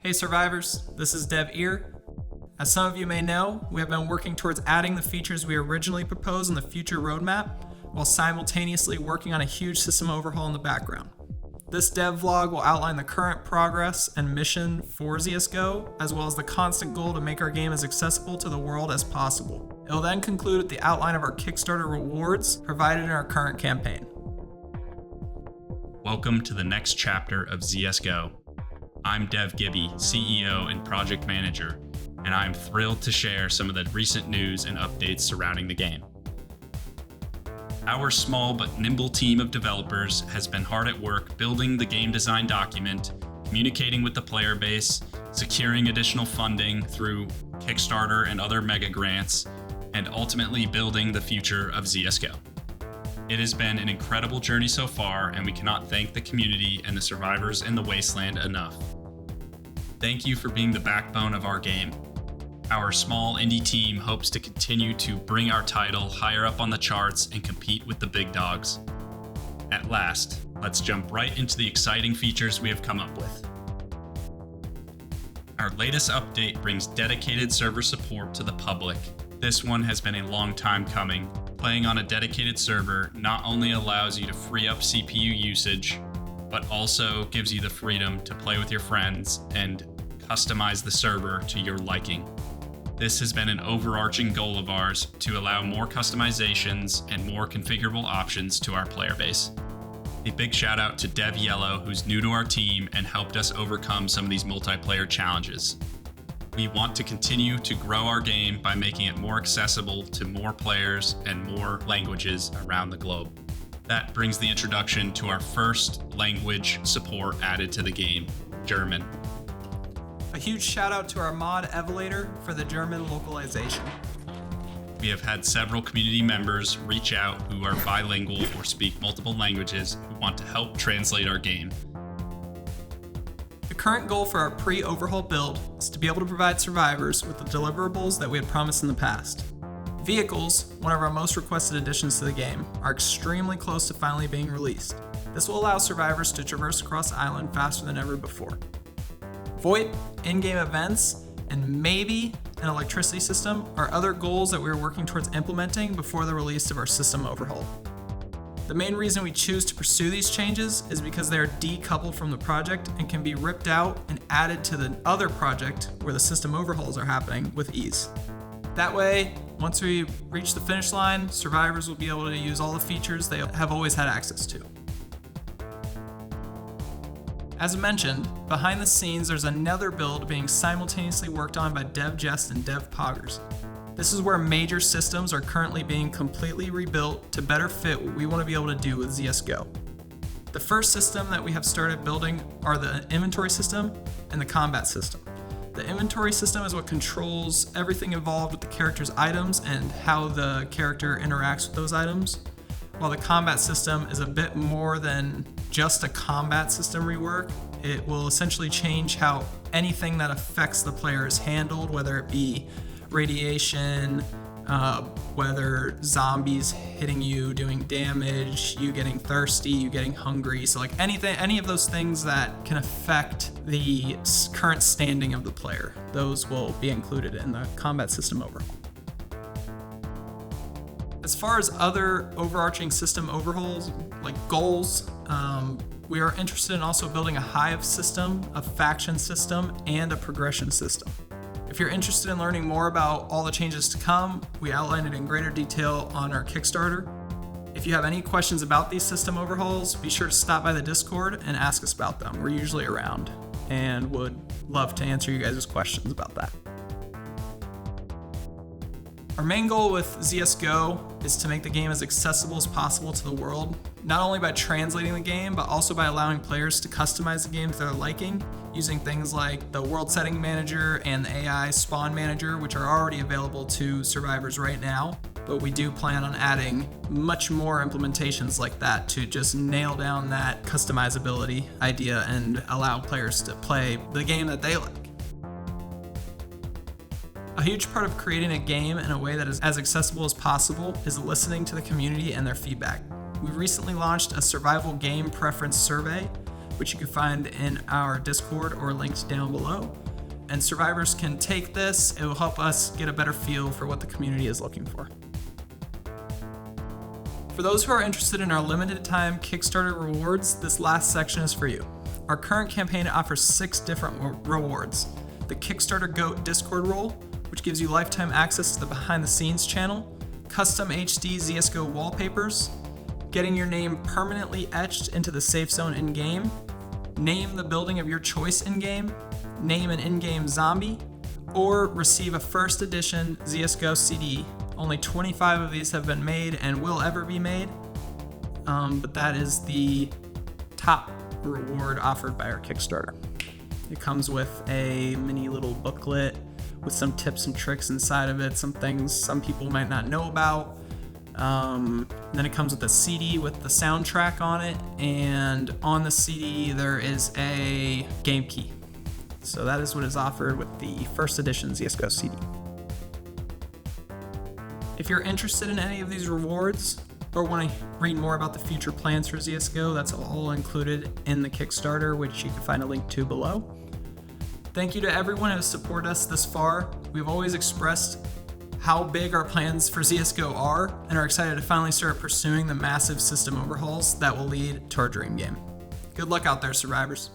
Hey Survivors, this is Dev Ear. As some of you may know, we have been working towards adding the features we originally proposed in the future roadmap, while simultaneously working on a huge system overhaul in the background. This dev vlog will outline the current progress and mission for ZSGO, as well as the constant goal to make our game as accessible to the world as possible. It will then conclude with the outline of our Kickstarter Rewards provided in our current campaign. Welcome to the next chapter of ZSGO. I'm Dev Gibby, CEO and Project Manager, and I'm thrilled to share some of the recent news and updates surrounding the game. Our small but nimble team of developers has been hard at work building the game design document, communicating with the player base, securing additional funding through Kickstarter and other mega grants, and ultimately building the future of ZSGO. It has been an incredible journey so far, and we cannot thank the community and the survivors in the wasteland enough. Thank you for being the backbone of our game. Our small indie team hopes to continue to bring our title higher up on the charts and compete with the big dogs. At last, let's jump right into the exciting features we have come up with. Our latest update brings dedicated server support to the public. This one has been a long time coming. Playing on a dedicated server not only allows you to free up CPU usage, but also gives you the freedom to play with your friends and customize the server to your liking. This has been an overarching goal of ours to allow more customizations and more configurable options to our player base. A big shout out to Dev Yellow, who's new to our team and helped us overcome some of these multiplayer challenges. We want to continue to grow our game by making it more accessible to more players and more languages around the globe. That brings the introduction to our first language support added to the game, German. A huge shout out to our mod Evelator for the German localization. We have had several community members reach out who are bilingual or speak multiple languages who want to help translate our game. The current goal for our pre-overhaul build is to be able to provide survivors with the deliverables that we had promised in the past. Vehicles, one of our most requested additions to the game, are extremely close to finally being released. This will allow survivors to traverse across the island faster than ever before. VOIP, in-game events, and maybe an electricity system are other goals that we are working towards implementing before the release of our system overhaul. The main reason we choose to pursue these changes is because they are decoupled from the project and can be ripped out and added to the other project where the system overhauls are happening with ease. That way, once we reach the finish line, survivors will be able to use all the features they have always had access to. As mentioned, behind the scenes there's another build being simultaneously worked on by Jest and Dev Poggers. This is where major systems are currently being completely rebuilt to better fit what we want to be able to do with ZSGO. The first system that we have started building are the inventory system and the combat system. The inventory system is what controls everything involved with the character's items and how the character interacts with those items, while the combat system is a bit more than just a combat system rework. It will essentially change how anything that affects the player is handled, whether it be radiation, whether zombies hitting you, doing damage, you getting thirsty, you getting hungry. So like any of those things that can affect the current standing of the player, those will be included in the combat system overhaul. As far as other overarching system overhauls, like goals, we are interested in also building a hive system, a faction system, and a progression system. If you're interested in learning more about all the changes to come, we outline it in greater detail on our Kickstarter. If you have any questions about these system overhauls, be sure to stop by the Discord and ask us about them. We're usually around and would love to answer you guys' questions about that. Our main goal with ZSGO is to make the game as accessible as possible to the world, not only by translating the game, but also by allowing players to customize the game to their liking, using things like the World Setting Manager and the AI Spawn Manager, which are already available to survivors right now. But we do plan on adding much more implementations like that to just nail down that customizability idea and allow players to play the game that they like. A huge part of creating a game in a way that is as accessible as possible is listening to the community and their feedback. We recently launched a survival game preference survey which you can find in our Discord or linked down below. And survivors can take this. It will help us get a better feel for what the community is looking for. For those who are interested in our limited time Kickstarter rewards, this last section is for you. Our current campaign offers 6 different rewards. The Kickstarter GOAT Discord role, which gives you lifetime access to the behind the scenes channel, custom HD ZSGO wallpapers, getting your name permanently etched into the safe zone in-game, name the building of your choice in-game, name an in-game zombie, or receive a first edition ZSGO CD. Only 25 of these have been made and will ever be made, but that is the top reward offered by our Kickstarter. It comes with a mini little booklet with some tips and tricks inside of it, some things some people might not know about. Then it comes with a CD with the soundtrack on it, and on the CD there is a game key. So that is what is offered with the first edition ZSGO CD. If you're interested in any of these rewards or want to read more about the future plans for ZSGO, that's all included in the Kickstarter, which you can find a link to below. Thank you to everyone who has supported us this far. We've always expressed how big our plans for ZSGO are and are excited to finally start pursuing the massive system overhauls that will lead to our dream game. Good luck out there, survivors.